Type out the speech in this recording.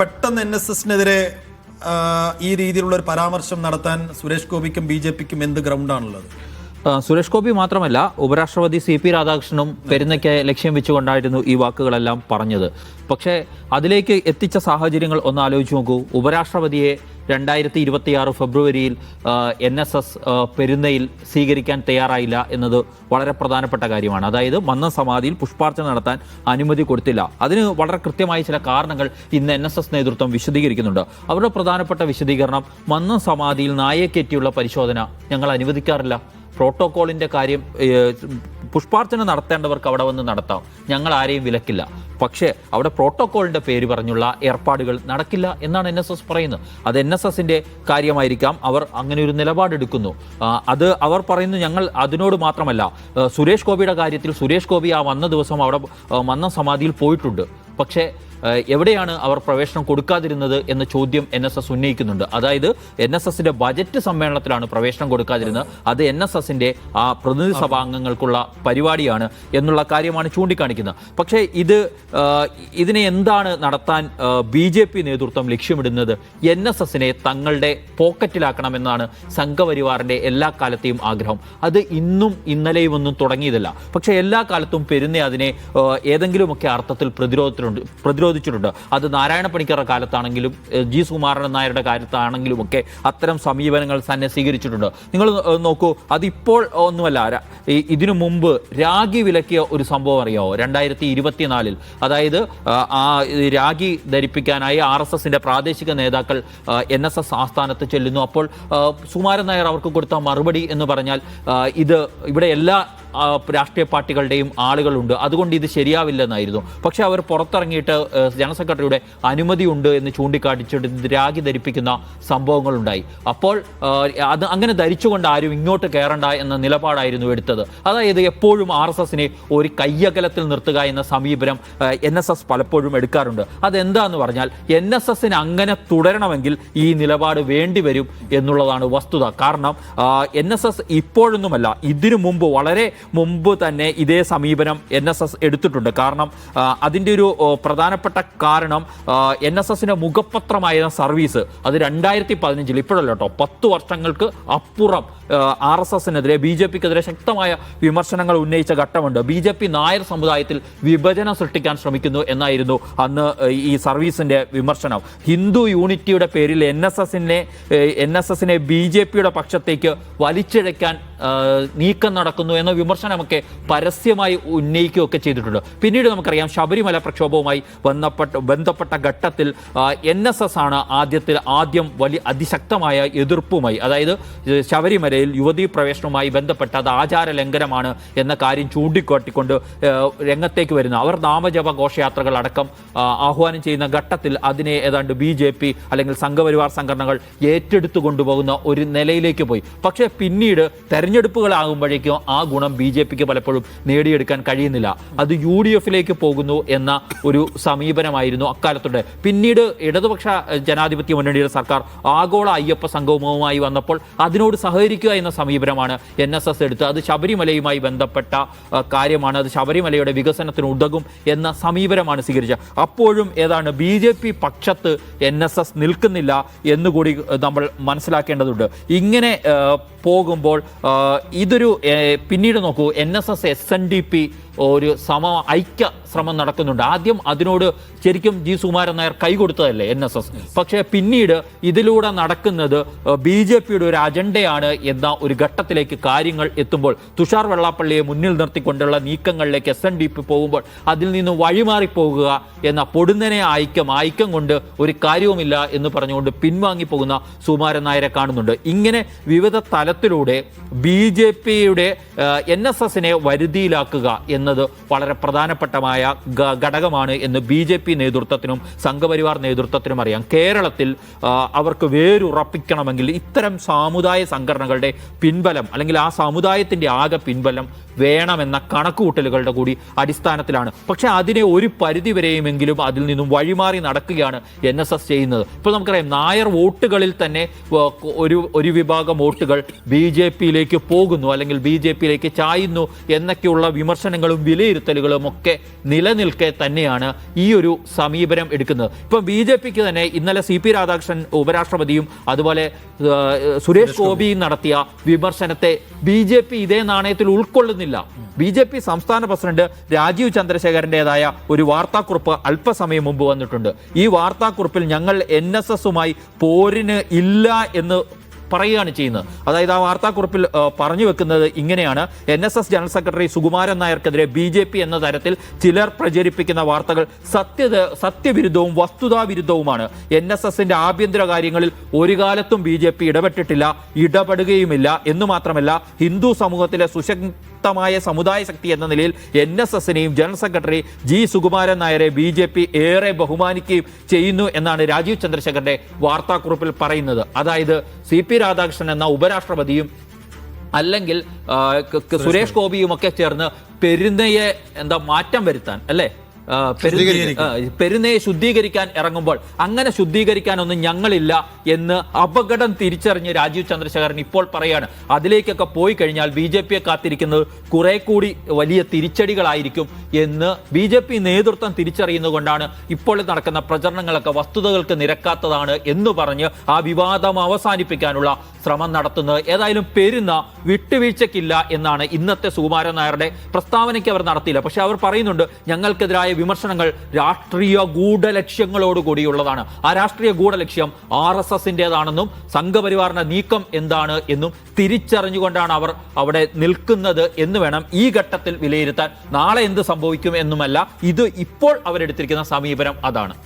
പെട്ടെന്ന് NSSനെതിരെ ഈ രീതിയിലുള്ള ഒരു പരാമർശം നടത്താൻ സുരേഷ് ഗോപിക്കും BJPക്കും എന്ത് ഗ്രൗണ്ടാണുള്ളത്? സുരേഷ് ഗോപി മാത്രമല്ല, ഉപരാഷ്ട്രപതി CP രാധാകൃഷ്ണനും പെരുന്നയ്ക്ക് ലക്ഷ്യം വെച്ചുകൊണ്ടായിരുന്നു ഈ വാക്കുകളെല്ലാം പറഞ്ഞത്. പക്ഷേ അതിലേക്ക് എത്തിച്ച സാഹചര്യങ്ങൾ ഒന്ന് ആലോചിച്ച് നോക്കൂ. ഉപരാഷ്ട്രപതിയെ 2026 ഫെബ്രുവരിയിൽ NSS പെരുന്നയിൽ സ്വീകരിക്കാൻ തയ്യാറായില്ല എന്നത് വളരെ പ്രധാനപ്പെട്ട കാര്യമാണ്. അതായത് മന്നം സമാധിയിൽ പുഷ്പാർച്ചന നടത്താൻ അനുമതി കൊടുത്തില്ല. അതിന് വളരെ കൃത്യമായ ചില കാരണങ്ങൾ ഇന്ന് NSS നേതൃത്വം വിശദീകരിക്കുന്നുണ്ട്. അവരുടെ പ്രധാനപ്പെട്ട വിശദീകരണം, മന്നം സമാധിയിൽ നായകേറ്റിയുള്ള പരിശോധന ഞങ്ങൾ അനുവദിക്കാറില്ല. പ്രോട്ടോക്കോളിൻ്റെ കാര്യം, പുഷ്പാർച്ചന നടത്തേണ്ടവർക്ക് അവിടെ വന്ന് നടത്താം, ഞങ്ങൾ ആരെയും വിലക്കില്ല. പക്ഷേ അവിടെ പ്രോട്ടോക്കോളിൻ്റെ പേര് പറഞ്ഞുള്ള ഏർപ്പാടുകൾ നടക്കില്ല എന്നാണ് NSS പറയുന്നത്. അത് NSSൻ്റെ കാര്യമായിരിക്കാം, അവർ അങ്ങനെ ഒരു നിലപാടെടുക്കുന്നു. അത് അവർ പറയുന്നു. ഞങ്ങൾ അതിനോട് മാത്രമല്ല, സുരേഷ് ഗോപിയുടെ കാര്യത്തിൽ സുരേഷ് ഗോപി ആ വന്ന ദിവസം അവിടെ മന്നം സമാധിയിൽ പോയിട്ടുണ്ട്. പക്ഷേ എവിടെയാണ് അവർ പ്രവേശനം കൊടുക്കാതിരുന്നത് എന്ന ചോദ്യം NSS ഉന്നയിക്കുന്നുണ്ട്. അതായത് NSSന്റെ ബജറ്റ് സമ്മേളനത്തിലാണ് പ്രവേശനം കൊടുക്കാതിരുന്നത്. അത് NSSന്റെ ആ പ്രതിനിധി സഭാംഗങ്ങൾക്കുള്ള പരിപാടിയാണ് എന്നുള്ള കാര്യമാണ് ചൂണ്ടിക്കാണിക്കുന്നത്. പക്ഷേ ഇതിനെ എന്താണ് നടത്താൻ BJP നേതൃത്വം ലക്ഷ്യമിടുന്നത്? NSSനെ തങ്ങളുടെ പോക്കറ്റിലാക്കണമെന്നാണ് സംഘപരിവാറിന്റെ എല്ലാ കാലത്തെയും ആഗ്രഹം. അത് ഇന്നും ഇന്നലെയും ഒന്നും തുടങ്ങിയതല്ല. പക്ഷേ എല്ലാ കാലത്തും പെരുന്ന അതിനെ ഏതെങ്കിലുമൊക്കെ അർത്ഥത്തിൽ പ്രതിരോധിച്ചിട്ടുണ്ട്. അത് നാരായണ പണിക്കരുടെ കാലത്താണെങ്കിലും G. സുകുമാരൻ നായരുടെ കാലത്താണെങ്കിലും ഒക്കെ അത്തരം സമീപനങ്ങൾ തന്നെ സ്വീകരിച്ചിട്ടുണ്ട്. നിങ്ങൾ നോക്കൂ, അതിപ്പോൾ ഒന്നുമല്ല. ഇതിനു മുമ്പ് രാഖി വിലക്കിയ ഒരു സംഭവം അറിയാമോ? 2024 അതായത് ആ രാഖി ധരിപ്പിക്കാനായി RSSന്റെ പ്രാദേശിക നേതാക്കൾ NSS ആസ്ഥാനത്ത് ചെല്ലുന്നു. അപ്പോൾ സുകുമാരൻ നായർ അവർക്ക് കൊടുത്ത മറുപടി എന്ന് പറഞ്ഞാൽ, ഇവിടെ എല്ലാ രാഷ്ട്രീയ പാർട്ടികളുടെയും ആളുകളുണ്ട്, അതുകൊണ്ട് ഇത് ശരിയാവില്ലെന്നായിരുന്നു. പക്ഷെ അവർ പുറത്തിറങ്ങിയിട്ട് ജനറൽ സെക്രട്ടറിയുടെ അനുമതി ഉണ്ട് എന്ന് ചൂണ്ടിക്കാട്ടിച്ചിട്ട് രാഖി ധരിപ്പിക്കുന്ന സംഭവങ്ങളുണ്ടായി. അപ്പോൾ അത് അങ്ങനെ ധരിച്ചുകൊണ്ട് ആരും ഇങ്ങോട്ട് കയറണ്ട എന്ന നിലപാടായിരുന്നു എടുത്തത്. അതായത് എപ്പോഴും RSSനെ ഒരു കയ്യകലത്തിൽ നിർത്തുക എന്ന സമീപനം NSS പലപ്പോഴും എടുക്കാറുണ്ട്. അതെന്താന്ന് പറഞ്ഞാൽ, NSSന് അങ്ങനെ തുടരണമെങ്കിൽ ഈ നിലപാട് വേണ്ടിവരും എന്നുള്ളതാണ് വസ്തുത. കാരണം NSS ഇപ്പോഴൊന്നുമല്ല, ഇതിനു മുമ്പ് വളരെ മുമ്പ് തന്നെ ഇതേ സമീപനം NSS എടുത്തിട്ടുണ്ട്. കാരണം അതിൻ്റെ ഒരു പ്രധാനപ്പെട്ട കാരണം, NSSന്റെ മുഖപത്രമായ സർവീസ് അത് 2015 ഇപ്പോഴല്ല കേട്ടോ, 10 വർഷങ്ങൾക്ക് അപ്പുറം RSSനെതിരെ BJPക്കെതിരെ ശക്തമായ വിമർശനങ്ങൾ ഉന്നയിച്ച ഘട്ടമുണ്ട്. BJP നായർ സമുദായത്തിൽ വിഭജനം സൃഷ്ടിക്കാൻ ശ്രമിക്കുന്നു എന്നായിരുന്നു അന്ന് ഈ സർവീസിന്റെ വിമർശനം. ഹിന്ദു യൂണിറ്റിയുടെ പേരിൽ NSSനെ BJPയുടെ പക്ഷത്തേക്ക് വലിച്ചിഴയ്ക്കാൻ നീക്കം നടക്കുന്നു എന്ന വിമർശനമൊക്കെ പരസ്യമായി ഉന്നയിക്കുകയൊക്കെ ചെയ്തിട്ടുണ്ട്. പിന്നീട് നമുക്കറിയാം, ശബരിമല പ്രക്ഷോഭവുമായി ബന്ധപ്പെട്ട ഘട്ടത്തിൽ NSS ആണ് ആദ്യം വലിയ അതിശക്തമായ എതിർപ്പുമായി, അതായത് ശബരിമലയിൽ യുവതീ പ്രവേശനവുമായി ബന്ധപ്പെട്ട അത് ആചാര ലംഘനമാണ് എന്ന കാര്യം ചൂണ്ടിക്കാട്ടിക്കൊണ്ട് രംഗത്തേക്ക് വരുന്ന അവർ നാമജപ ഘോഷയാത്രകൾ അടക്കം ആഹ്വാനം ചെയ്യുന്ന ഘട്ടത്തിൽ അതിനെ ഏതാണ്ട് BJP അല്ലെങ്കിൽ സംഘപരിവാർ സംഘടനകൾ ഏറ്റെടുത്തു കൊണ്ടുപോകുന്ന ഒരു നിലയിലേക്ക് പോയി. പക്ഷേ പിന്നീട് തെരഞ്ഞെടുപ്പുകളാകുമ്പോഴേക്കും ആ ഗുണം BJPക്ക് പലപ്പോഴും നേടിയെടുക്കാൻ കഴിയുന്നില്ല. അത് UDFിലേക്ക് പോകുന്നു എന്ന ഒരു സമീപനമായിരുന്നു അക്കാലത്തുണ്ട്. പിന്നീട് ഇടതുപക്ഷ ജനാധിപത്യ മുന്നണിയുടെ സർക്കാർ ആഗോള അയ്യപ്പ സംഗമവുമായി വന്നപ്പോൾ അതിനോട് സഹകരിക്കുക എന്ന സമീപനമാണ് NSS എടുത്ത്. അത് ശബരിമലയുമായി ബന്ധപ്പെട്ട കാര്യമാണ്, അത് ശബരിമലയുടെ വികസനത്തിന് ഉതകും എന്ന സമീപനമാണ് സ്വീകരിച്ചത്. അപ്പോഴും ഏതാണ് BJP പക്ഷത്ത് NSS നിൽക്കുന്നില്ല എന്നുകൂടി നമ്മൾ മനസ്സിലാക്കേണ്ടതുണ്ട്. ഇങ്ങനെ പോകുമ്പോൾ ഇതൊരു പിന്നീട് നോക്കൂ, NSS SNDP ഒരു ഐക്യ ശ്രമം നടക്കുന്നുണ്ട്. ആദ്യം അതിനോട് ശരിക്കും G. സുകുമാരൻ നായർ കൈകൊടുത്തതല്ലേ NSS. പക്ഷേ പിന്നീട് ഇതിലൂടെ നടക്കുന്നത് BJPയുടെ ഒരു അജണ്ടയാണ് എന്ന ഒരു ഘട്ടത്തിലേക്ക് കാര്യങ്ങൾ എത്തുമ്പോൾ, തുഷാർ വെള്ളാപ്പള്ളിയെ മുന്നിൽ നിർത്തിക്കൊണ്ടുള്ള നീക്കങ്ങളിലേക്ക് SNDP പോകുമ്പോൾ അതിൽ നിന്ന് വഴിമാറിപ്പോകുക എന്ന പൊടുന്നനെ ഐക്യം കൊണ്ട് ഒരു കാര്യവുമില്ല എന്ന് പറഞ്ഞുകൊണ്ട് പിൻവാങ്ങിപ്പോകുന്ന സുകുമാരൻ നായരെ കാണുന്നുണ്ട്. ഇങ്ങനെ വിവിധ തലത്തിലൂടെ BJPയുടെ NSSനെ വരുതിയിലാക്കുക എന്നത് വളരെ പ്രധാനപ്പെട്ടമായ ഘടകമാണ് എന്ന് BJP നേതൃത്വത്തിനും സംഘപരിവാർ നേതൃത്വത്തിനും അറിയാം. കേരളത്തിൽ അവർക്ക് വേരുറപ്പിക്കണമെങ്കിൽ ഇത്തരം സാമുദായ സംഘടനകളുടെ പിൻബലം അല്ലെങ്കിൽ ആ സമുദായത്തിൻ്റെ ആകെ പിൻബലം വേണമെന്ന കണക്കുകൂട്ടലുകളുടെ കൂടി അടിസ്ഥാനത്തിലാണ്. പക്ഷെ അതിനെ ഒരു പരിധിവരെയുമെങ്കിലും അതിൽ നിന്നും വഴിമാറി നടക്കുകയാണ് NSS ചെയ്യുന്നത്. ഇപ്പോൾ നമുക്കറിയാം, നായർ വോട്ടുകളിൽ തന്നെ ഒരു വിഭാഗം വോട്ടുകൾ BJP-യിലേക്ക് പോകുന്നു, അല്ലെങ്കിൽ BJP-യിലേക്ക് ചായുന്നു എന്നൊക്കെയുള്ള വിമർശനങ്ങളും വിലയിരുത്തലുകളും ഒക്കെ നിലനിൽക്കെ തന്നെയാണ് ഈ ഒരു സമീപനം എടുക്കുന്നത്. ഇപ്പം BJP-ക്ക് തന്നെ ഇന്നലെ CP രാധാകൃഷ്ണൻ ഉപരാഷ്ട്രപതിയും അതുപോലെ സുരേഷ് ഗോപിയും നടത്തിയ വിമർശനത്തെ BJP ഇതേ നാണയത്തിൽ ഉൾക്കൊള്ളുന്നില്ല. BJP സംസ്ഥാന പ്രസിഡന്റ് രാജീവ് ചന്ദ്രശേഖരന്റേതായ ഒരു വാർത്താക്കുറിപ്പ് അല്പസമയം മുമ്പ് വന്നിട്ടുണ്ട്. ഈ വാർത്താക്കുറിപ്പിൽ ഞങ്ങൾ NSS-ഉമായി പോരിന് ഇല്ല എന്ന് പറയുകയാണ് ചെയ്യുന്നത്. അതായത് ആ വാർത്താക്കുറിപ്പിൽ പറഞ്ഞു വെക്കുന്നത് ഇങ്ങനെയാണ്: NSS ജനറൽ സെക്രട്ടറി സുകുമാരൻ നായർക്കെതിരെ BJP എന്ന തരത്തിൽ ചിലർ പ്രചരിപ്പിക്കുന്ന വാർത്തകൾ സത്യവിരുദ്ധവും വസ്തുതാവിരുദ്ധവുമാണ്. NSS-ന്റെ ആഭ്യന്തര കാര്യങ്ങളിൽ ഒരു കാലത്തും BJP ഇടപെട്ടിട്ടില്ല, ഇടപെടുകയുമില്ല. എന്നു മാത്രമല്ല, ഹിന്ദു സമൂഹത്തിലെ സുശക്തമായ സമുദായ ശക്തി എന്ന നിലയിൽ NSS-നെയും ജനറൽ സെക്രട്ടറി G സുകുമാരൻ നായരെ BJP ഏറെ ബഹുമാനിക്കുകയും ചെയ്യുന്നു എന്നാണ് രാജീവ് ചന്ദ്രശേഖരന്റെ വാർത്താക്കുറിപ്പിൽ പറയുന്നത്. അതായത് CP രാധാകൃഷ്ണൻ എന്ന ഉപരാഷ്ട്രപതിയും അല്ലെങ്കിൽ സുരേഷ് ഗോപിയും ഒക്കെ ചേർന്ന് പെരുന്നയെ മാറ്റം വരുത്താൻ, അല്ലേ, പെരുന്നയെ ശുദ്ധീകരിക്കാൻ ഇറങ്ങുമ്പോൾ അങ്ങനെ ശുദ്ധീകരിക്കാനൊന്നും ഞങ്ങളില്ല എന്ന് അപകടം തിരിച്ചറിഞ്ഞ് രാജീവ് ചന്ദ്രശേഖരൻ ഇപ്പോൾ പറയാണ്. അതിലേക്കൊക്കെ പോയി കഴിഞ്ഞാൽ BJP-യെ കാത്തിരിക്കുന്നത് കുറെ കൂടി വലിയ തിരിച്ചടികളായിരിക്കും എന്ന് BJP നേതൃത്വം തിരിച്ചറിയുന്നത് കൊണ്ടാണ് ഇപ്പോൾ നടക്കുന്ന പ്രചരണങ്ങളൊക്കെ വസ്തുതകൾക്ക് നിരക്കാത്തതാണ് എന്ന് പറഞ്ഞ് ആ വിവാദം അവസാനിപ്പിക്കാനുള്ള ശ്രമം നടത്തുന്നത്. ഏതായാലും പെരുന്ന വിട്ടുവീഴ്ചയ്ക്കില്ല എന്നാണ് ഇന്നത്തെ സുകുമാരൻ നായരുടെ പ്രസ്താവനയ്ക്ക് അവർ നടത്തിയില്ല. പക്ഷെ അവർ പറയുന്നുണ്ട്, ഞങ്ങൾക്കെതിരായ വിമർശനങ്ങൾ രാഷ്ട്രീയ ഗൂഢലക്ഷ്യങ്ങളോടുകൂടിയുള്ളതാണ്. ആ രാഷ്ട്രീയ ഗൂഢലക്ഷ്യം RSS-ന്റേതാണെന്നും സംഘപരിവാറിന്റെ നീക്കം എന്താണ് എന്നും തിരിച്ചറിഞ്ഞുകൊണ്ടാണ് അവർ അവിടെ നിൽക്കുന്നത് എന്ന് വേണം ഈ ഘട്ടത്തിൽ വിലയിരുത്താൻ. നാളെ എന്ത് സംഭവിക്കും എന്നുമല്ല, ഇത് ഇപ്പോൾ അവരെടുത്തിരിക്കുന്ന സമീപനം അതാണ്.